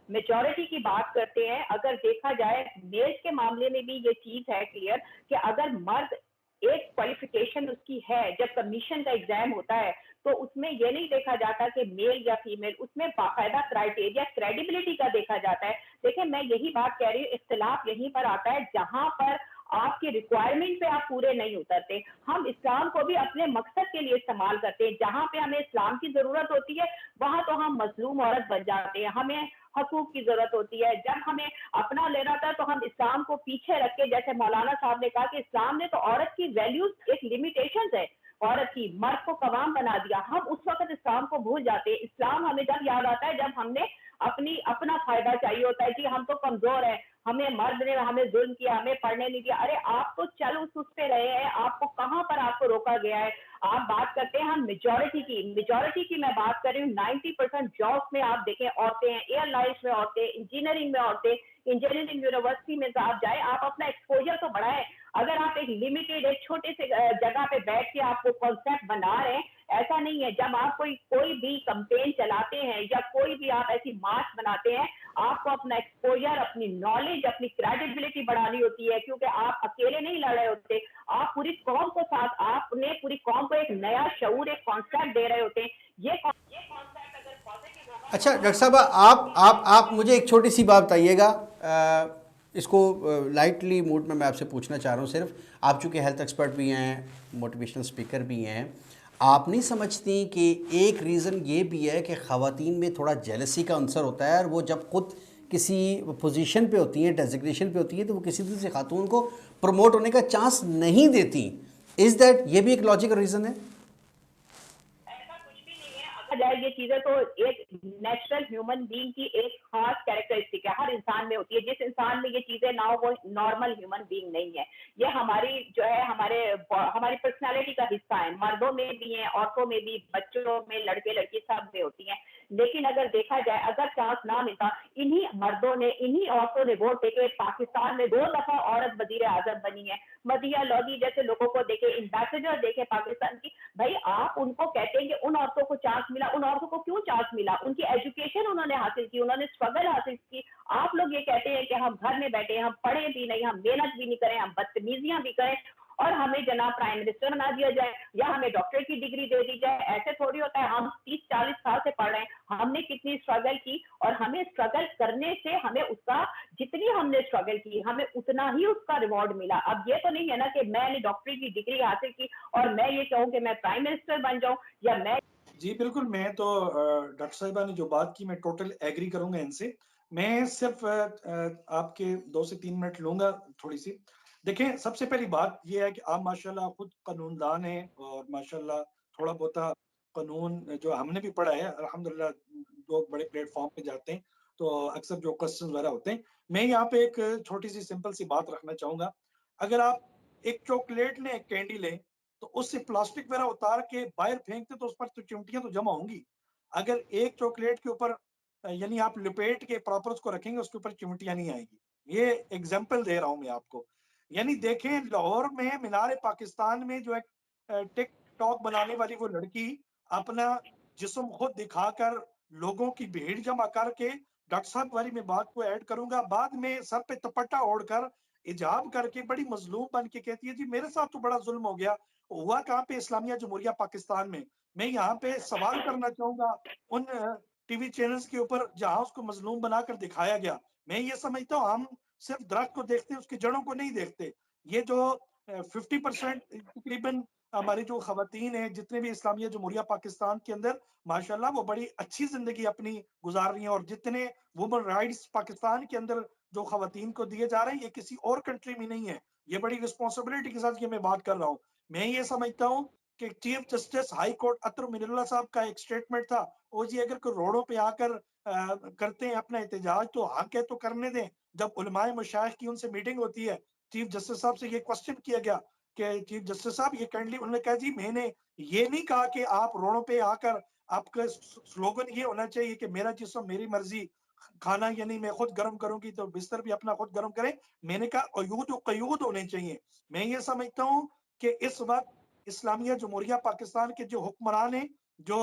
میجورٹی کی بات کرتے ہیں. اگر دیکھا جائے میلز کے معاملے میں بھی یہ چیز ہے کلیئر کہ اگر مرد ایک کوالیفیکیشن اس کی ہے, جب کمیشن کا ایگزام ہوتا ہے تو اس میں یہ نہیں دیکھا جاتا کہ میل یا فیمیل, اس میں باقاعدہ کرائٹیریا کریڈیبلٹی کا دیکھا جاتا ہے. دیکھیں میں یہی بات کہہ رہی ہوں, اختلاف یہیں پر آتا ہے جہاں پر آپ کی ریکوائرمنٹ پہ آپ پورے نہیں اترتے. ہم اسلام کو بھی اپنے مقصد کے لیے استعمال کرتے ہیں, جہاں پہ ہمیں اسلام کی ضرورت ہوتی ہے وہاں تو ہم مظلوم عورت بن جاتے ہیں, ہمیں حقوق کی ضرورت ہوتی ہے. جب ہمیں اپنا لینا تھا تو ہم اسلام کو پیچھے رکھ کے, جیسے مولانا صاحب نے کہا کہ اسلام نے تو عورت کی ویلیوز, ایک لمیٹیشنز ہے عورت کی, مرد کو قوام بنا دیا. ہم اس وقت اسلام کو بھول جاتے ہیں. اسلام ہمیں جب یاد آتا ہے جب ہم نے اپنا فائدہ چاہیے ہوتا ہے, جی ہم تو کمزور ہیں, हमें मर्द ने हमें जुल्म किया, हमें पढ़ने नहीं दिया। अरे आप तो चल उस पे रहे हैं, आपको कहाँ पर आपको रोका गया है? आप बात करते हैं हम मेजोरिटी की मैं बात कर रही हूँ। 90% जॉब्स में आप देखें औरतें हैं, एयरलाइंस में औरतें, इंजीनियरिंग में औरतें, इंजीनियरिंग यूनिवर्सिटी में आप जाए, आप अपना एक्सपोजर तो बढ़ाएं। अगर आप एक लिमिटेड एक छोटे से जगह पे बैठ के आपको कॉन्सेप्ट बना रहे हैं, ऐसा नहीं है। जब आप कोई भी कंपेन चलाते हैं या कोई भी आप ऐसी मार्च बनाते हैं, आपको अपना एक्सपोजर, अपनी नॉलेज, अपनी क्रेडिबिलिटी बढ़ानी होती है, क्योंकि आप अकेले नहीं लड़ रहे होते, आप पूरी कौम को साथ, आपने पूरी कौम को एक नया शऊर, एक कॉन्सेप्ट दे रहे होते हैं। ये कॉन्सेप्ट अगर पॉजिटिव होगा। अच्छा डॉक्टर साहब, आप मुझे एक छोटी सी बात बताइएगा, इसको लाइटली मूड में मैं आपसे पूछना चाह रहा हूँ सिर्फ। आप चूँकि हेल्थ एक्सपर्ट भी हैं, मोटिवेशनल स्पीकर भी हैं, आप नहीं समझती कि एक रीज़न ये भी है कि ख़वातीन में थोड़ा जेलसी का अंसर होता है, और वो जब खुद किसी पोजीशन पे होती हैं, डेजिग्नेशन पे होती हैं, तो वो किसी दूसरी खातून को प्रमोट होने का चांस नहीं देती? इज़ दैट ये भी एक लॉजिकल रीज़न है? जाए ये चीजें तो एक नेचुरल ह्यूमन बीइंग की एक खास कैरेक्टरिस्टिक है, हर इंसान में होती है। जिस इंसान में ये चीजें ना हो वो नॉर्मल ह्यूमन बीइंग नहीं है। ये हमारी जो है हमारी पर्सनालिटी का हिस्सा है। मर्दों में भी है, औरतों में भी, बच्चों में, लड़के लड़की सब में होती हैं। लेकिन अगर देखा जाए, अगर चांस ना मिलता, इन्हीं मर्दों ने, इन्हीं औरतों ने वोट देके पाकिस्तान में 2 दफा औरत वजीर आजम बनी है। मदिया लोधी जैसे लोगों को देखे, एम्बेसडर देखे पाकिस्तान की। भाई आप उनको कहते हैं कि उन औरतों को चांस मिला, उन औरतों को क्यों चांस मिला? उनकी एजुकेशन उन्होंने हासिल की, उन्होंने स्ट्रगल हासिल की। आप लोग ये कहते हैं कि हम घर में बैठे, हम पढ़े भी नहीं, हम मेहनत भी नहीं करें, हम बदतमीजियां भी करें, और हमें जनाब प्राइम मिनिस्टर बना दिया जाए या हमें डॉक्टर की डिग्री दे दी जाए। ऐसे थोड़ी होता है। हम 30-40 साल से पढ़ रहे हैं, हमने कितनी स्ट्रगल की, और हमें स्ट्रगल करने से हमें उसका, जितनी हमने स्ट्रगल की, हमें उतना ही उसका रिवॉर्ड मिला। अब ये तो नहीं है ना कि मैंने डॉक्टरी की डिग्री हासिल की और मैं ये कहूँ कि मैं प्राइम मिनिस्टर बन जाऊं, या मैं। जी बिल्कुल, मैं तो डॉक्टर साहिबा ने जो बात की मैं टोटल एग्री करूंगा इनसे। मैं सिर्फ आपके 2 से 3 मिनट लूंगा थोड़ी सी। देखें, सबसे पहली बात ये है कि आप माशाल्लाह खुद कानूनदान हैं, और माशाल्लाह थोड़ा बहुत कानून जो हमने भी पढ़ा है, अल्हम्दुलिल्लाह लोग बड़े प्लेटफॉर्म पे जाते हैं तो अक्सर जो क्वेश्चन वगैरह होते हैं, मैं यहाँ पे एक छोटी सी सिंपल सी बात रखना चाहूंगा। अगर आप एक चॉकलेट लें, एक कैंडी लें, तो उससे प्लास्टिक वगैरह उतार के बाहर फेंकते तो उस पर तो चिमटियां तो जमा होंगी। अगर एक चॉकलेट के ऊपर यानी आप लपेट के प्रॉपर उसको रखेंगे, उसके ऊपर चिमटियां नहीं आएगी। ये एग्जाम्पल दे रहा हूं मैं आपको। यानी देखें, लाहौर में मीनार पाकिस्तान में जो है टिकटॉक बनाने वाली वो लड़की अपना जिस्म खुद दिखाकर लोगों की भीड़ जमा करके, डॉक्टर साहब वाली मैं बात को ऐड करूंगा, बाद में सर पे दुपट्टा ओढ़कर हिजाब करके बड़ी मजलूम बन के कहती है जी मेरे साथ तो बड़ा जुल्म हो गया। हुआ कहाँ पे? इस्लामिया जमहूरिया पाकिस्तान में। मैं यहाँ पे सवाल करना चाहूंगा उन टीवी चैनल्स के ऊपर जहां उसको मजलूम बनाकर दिखाया गया। मैं ये समझता हूँ हम सिर्फ दरख्त को देखते हैं, उसकी जड़ों को नहीं देखते। ये जो 50% तकरीबन हमारी जो खवातीन है जितने भी इस्लामिया जमहूरिया पाकिस्तान के अंदर, माशाल्लाह वो बड़ी अच्छी जिंदगी अपनी गुजार रही हैं। और जितने वुमन राइट्स पाकिस्तान के अंदर जो खवातीन को दिए जा रहे हैं, ये किसी और कंट्री में नहीं है। ये बड़ी रिस्पॉन्सिबिलिटी के साथ ये मैं बात कर रहा हूँ। मैं ये समझता हूँ कि चीफ जस्टिस हाई कोर्ट अतर मिनुल्लाह साहब का एक स्टेटमेंट था, ओ जी अगर कोई रोडों पे आकर करते हैं अपना एहतजाज तो हक है तो करने दें। जब उलमाए मशाइख की उनसे मीटिंग होती है, चीफ जस्टिस साहब से ये क्वेश्चन किया गया कि चीफ जस्टिस साहब ये काइंडली, उन्होंने कहा जी मैंने ये नहीं कहा कि आप रोडों पे आकर, आपका स्लोगन ये होना चाहिए कि मेरा जिस्म मेरी मर्जी, खाना यानी मैं खुद गर्म करूंगी तो बिस्तर भी अपना खुद गर्म करें। मैंने कहा अयूद और कयूद होने चाहिए। मैं ये समझता हूँ कि इस वक्त इस्लामिया जमहूरिया पाकिस्तान के जो हुक्मरान हैं, जो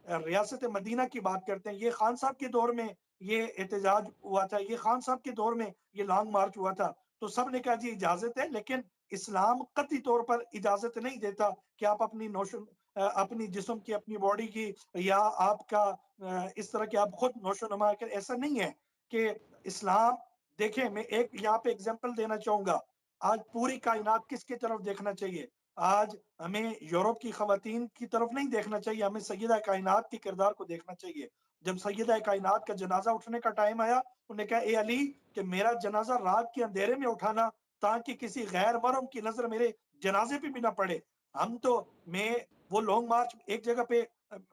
रियासत मदीना की बात करते हैं, ये खान साहब के दौर में ये एहतजाज हुआ था, ये खान साहब के दौर में ये लॉन्ग मार्च हुआ था, तो सब ने कहा जी इजाजत है। लेकिन इस्लाम कतई तौर पर इजाजत नहीं देता कि आप अपनी नोशन, अपनी जिस्म की, अपनी बॉडी की, या आपका इस तरह के आप खुद नोशो नमा कर, ऐसा नहीं है कि इस्लाम। देखें, मैं एक यहाँ पे एग्जांपल देना चाहूंगा। आज पूरी कायनात किसकी तरफ देखना चाहिए? आज हमें यूरोप की खवातीन की तरफ नहीं देखना चाहिए, हमें सैयदा कायनात के किरदार को देखना चाहिए। जब सैयदा कायनात का जनाजा उठने का टाइम आया, उन्हें कहा ए अली कि मेरा जनाजा रात के अंधेरे में उठाना, ताकि किसी गैर महरम की नजर मेरे जनाजे पे भी ना पड़े। हम तो मैं वो लॉन्ग मार्च एक जगह पे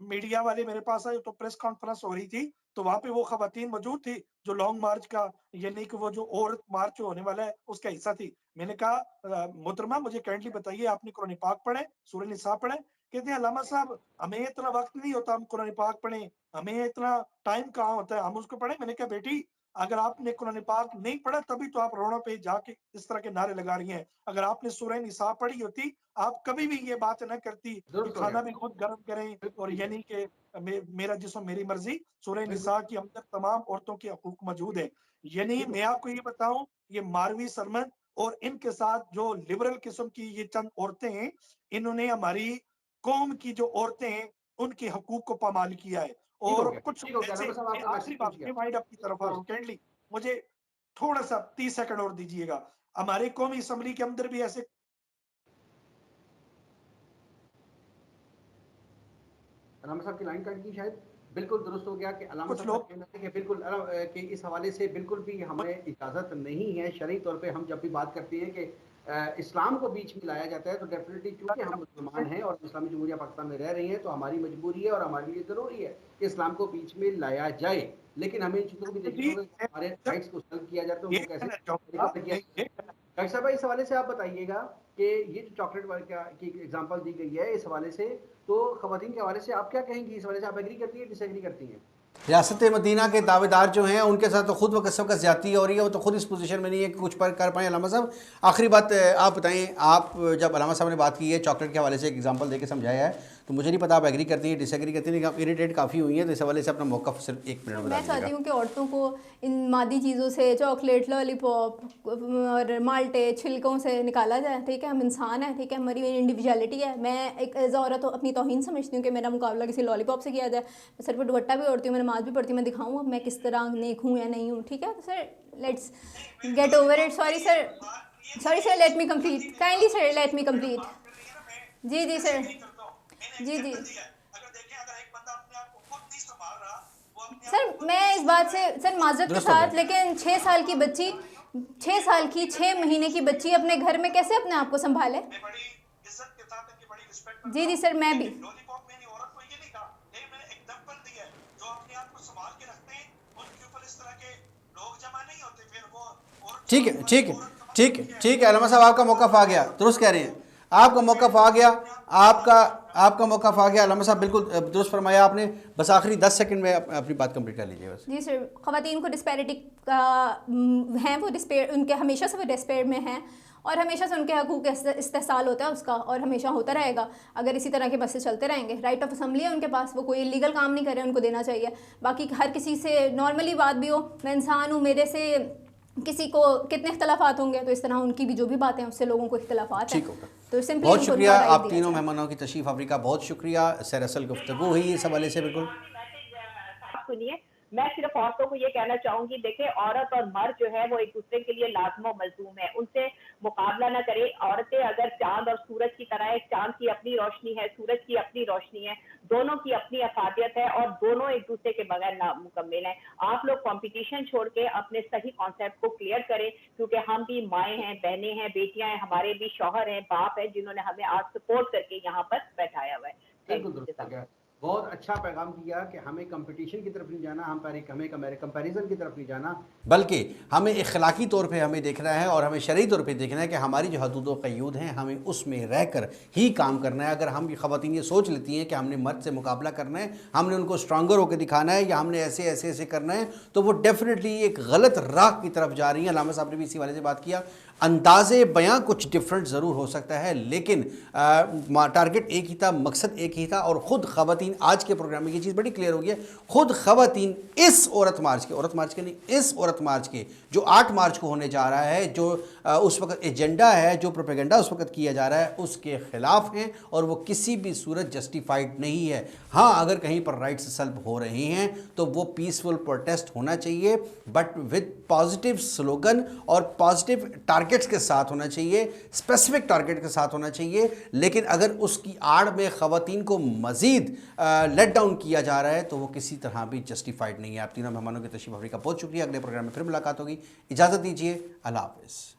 मीडिया वाले मेरे पास आए तो प्रेस कॉन्फ्रेंस हो रही थी, तो वहां पे वो खवातीन मौजूद थी जो लॉन्ग मार्च का, यानी कि वो जो औरत मार्च होने वाला है उसका हिस्सा थी। मैंने कहा मोहतरमा मुझे काइंडली बताइए आपने कुरान पाक पढ़े, सूरह निसा पढ़े? कहते हैं अल्लामा साहब हमें इतना वक्त नहीं होता हम कुरान पाक पढ़े, हमें इतना टाइम कहाँ होता है हम उसको पढ़े। मैंने कहा बेटी अगर आपने कुरान पाक नहीं पढ़ा तभी तो आप रोडों पे जाके इस तरह के नारे लगा रही हैं। अगर आपने सूरह निसा पढ़ी होती आप कभी भी ये बात न करती कि दुरुस्त हो खाना गया। भी खुद गर्म करें और बिल्कुल यानी कि मेरा जिस्म मेरी मर्जी। सूरह बिल्कुल निसा के अंदर तमाम औरतों के हकूक मौजूद है। यानी बिल्कुल। मैं आपको ये बताऊं, ये मारवी सरमद और इनके साथ जो लिबरल किस्म की ये चंद औरतें हैं, इन्होंने हमारी कौम की जो औरतें हैं उनके हकूक को पामाल किया है। ठीक हो और गया, कुछ ठीक हो गया ऐसे, अलामा साहब, मैं आपका आखिरी मैसेज बात, पहुंच गया। मैं वाइंड अप की तरफ आ रहा हूँ दुरुस्त। काइंडली मुझे थोड़ा सा 30 सेकंड और दीजिएगा। हमारे कौमी असम्बली के अंदर भी ऐसे अलामा साहब की लाइन कट गई शायद। बिल्कुल दुरुस्त हो गया कि अलामा कुछ साहब का लोग कहना है कि बिल्कुल कि इस हवाले से बिल्कुल भी हमें इजाज़त नहीं है शरई तौर पे। हम जब भी बात करते हैं कि इस्लाम को बीच में लाया जाता है तो डेफिनेटली चूंकि हम मुसलमान हैं और इस्लामी जमहूरिया पाकिस्तान में रह रही हैं तो हमारी मजबूरी है और हमारे लिए ज़रूरी है कि इस्लाम को बीच में लाया जाए। लेकिन हमें इन चीज़ों को भी देखना जी, होगा कि हमारे राइट्स को सल्व किया जाए तो ये उनको कैसे कहना चाहूंगा, रिकवर किया मैं जाए। ये कहना डॉक्टर साहब इस हवाले से आप बताइएगा कि ये जो चॉकलेट की एग्जांपल दी गई है इस हवाले से, तो खवातीन के हवाले से आप क्या कहेंगी? इस हवाले से आप एग्री करती हैं, डिसएग्री करती हैं? रियासत मदीना के दावेदार जो हैं उनके साथ तो खुद वक्त सबका ज्यादती हो रही है, वो तो खुद इस पोजीशन में नहीं है कि कुछ पर कर पाएँ। अलामा साहब आखिरी बात आप बताएं, आप जब अलामा साहब ने बात की है चॉकलेट के हवाले से एक एग्जांपल देके समझाया है, तो मुझे नहीं पता आप एग्री करती हैं डिसएग्री करती हैं, लेकिन आप इरिटेट काफ़ी हुई हैं, तो इस हवाले से अपना मौक़िफ़ सिर्फ एक मिनट बता मैं चाहती दीजिएगा। हूँ कि औरतों को इन मादी चीज़ों से, चॉकलेट, लॉलीपॉप और माल्टे, छिलकों से निकाला जाए। ठीक है, हम इंसान हैं, ठीक है, हमारी इंडिविजुअलिटी है। मैं एक एज औरत अपनी तौहीन समझती हूँ कि मेरा मुकाबला किसी लॉलीपॉप से किया जाए। मैं सर पर दुपट्टा भी ओढ़ती हूँ, मैं नमाज़ भी पढ़ती हूँ, मैं दिखाऊँ अब मैं किस तरह नेक हूँ या नहीं हूँ। ठीक है, तो sir let's get over it. Sorry sir, let me complete, kindly sir, let me complete. जी जी सर, जी जी सर, मैं इस बात से सर माजरत के दुरुस्त हो गया। साथ, लेकिन 6 साल की बच्ची, 6 साल की 6 महीने की बच्ची अपने घर में कैसे अपने आप को संभाले? जी जी सर, मैं भी ठीक है, ठीक है, ठीक है, ठीक है अलामा साहब आपका मौक़िफ़ आ गया, दुरुस्त कह रहे हैं, आपका मौक़िफ़ आ गया, आपका मौक़िफ़ आ गया अलामा साहब, बिल्कुल दुरुस्त फरमाया आपने। बस आखिरी 10 सेकंड में अपनी बात कंप्लीट कर लीजिए बस। जी सर, ख़वातीन को डिस्पैरिटी का हैं, वो उनके हमेशा से वो डिस्पेयर में हैं और हमेशा से उनके हकूक़ इस्तेहसाल होता है उसका, और हमेशा होता रहेगा अगर इसी तरह के बसें चलते रहेंगे। राइट ऑफ असम्बली है उनके पास, वो कोई इलीगल काम नहीं कर रहे, उनको देना चाहिए। बाकी हर किसी से नॉर्मली बात भी हो, मैं इंसान हूँ, मेरे से किसी को कितने इख्तलाफात होंगे, तो इस तरह उनकी भी जो भी बातें हैं उससे लोगों को इख्तलाफात हैं, ठीक होगा। तो सिंपली बहुत शुक्रिया आप तीनों मेहमानों की तशरीफ़ आफरी का, बहुत शुक्रिया। सैरसल गुफ्तगू हुई इस हवाले से। बिल्कुल सुनिए, मैं सिर्फ औरतों को ये कहना चाहूंगी, देखिए औरत और मर्द जो है वो एक दूसरे के लिए लाजमो मलजूम है, उनसे मुकाबला ना करें। औरतें अगर चांद और सूरज की तरह है, चांद की अपनी रोशनी है, सूरज की अपनी रोशनी है, दोनों की अपनी अफादियत है और दोनों एक दूसरे के बगैर नामुकम्मिल हैं। आप लोग कंपटीशन छोड़ के अपने सही कॉन्सेप्ट को क्लियर करें, क्योंकि हम भी माएँ हैं, बहनें हैं, बेटियां हैं, हमारे भी शौहर हैं, बाप है, जिन्होंने हमें आज सपोर्ट करके यहाँ पर बैठाया हुआ है। बिल्कुल दुरुस्त हो गया। बहुत अच्छा पैगाम दिया कि हमें कंपटीशन की तरफ नहीं जाना, हमें कंपैरिजन की तरफ नहीं जाना, बल्कि हमें इखलाकी तौर पे हमें देखना है और हमें शरई तौर पे देखना है कि हमारी जो हदूद व क़यूद हैं हमें उसमें रह कर ही काम करना है। अगर हम ये ख़वातीन ये सोच लेती हैं कि हमने मर्द से मुकाबला करना है, हमने उनको स्ट्रांगर होकर दिखाना है या हमने ऐसे ऐसे ऐसे करना है, तो वो डेफिनेटली एक गलत राह की तरफ जा रही हैं। अलामा साहब ने भी इसी वाले से बात किया। अंदाज़े बयां कुछ डिफरेंट ज़रूर हो सकता है, लेकिन टारगेट एक ही था, मकसद एक ही था। और ख़ुद ख़वातीन, आज के प्रोग्राम में ये चीज़ बड़ी क्लियर हो गई है, ख़ुद ख़वातीन इस औरत मार्च के नहीं, इस औरत मार्च के जो 8 मार्च को होने जा रहा है, जो उस वक्त एजेंडा है, जो प्रोपेगेंडा उस वक्त किया जा रहा है, उसके ख़िलाफ़ हैं और वो किसी भी सूरत जस्टिफाइड नहीं है। हाँ, अगर कहीं पर राइट्स सल्ब हो रही हैं तो वो पीसफुल प्रोटेस्ट होना चाहिए, बट विद पॉजिटिव स्लोगन और पॉजिटिव टारगेट्स के साथ होना चाहिए, स्पेसिफिक टारगेट के साथ होना चाहिए। लेकिन अगर उसकी आड़ में ख़वातीन को मज़ीद लेट डाउन किया जा रहा है तो वो किसी तरह भी जस्टिफाइड नहीं है। आप तीनों मेहमानों की तशरीफ़ आफरी का बहुत शुक्रिया। अगले प्रोग्राम में फिर मुलाकात होगी, इजाज़त दीजिए, अल्लाह हाफ़िज़।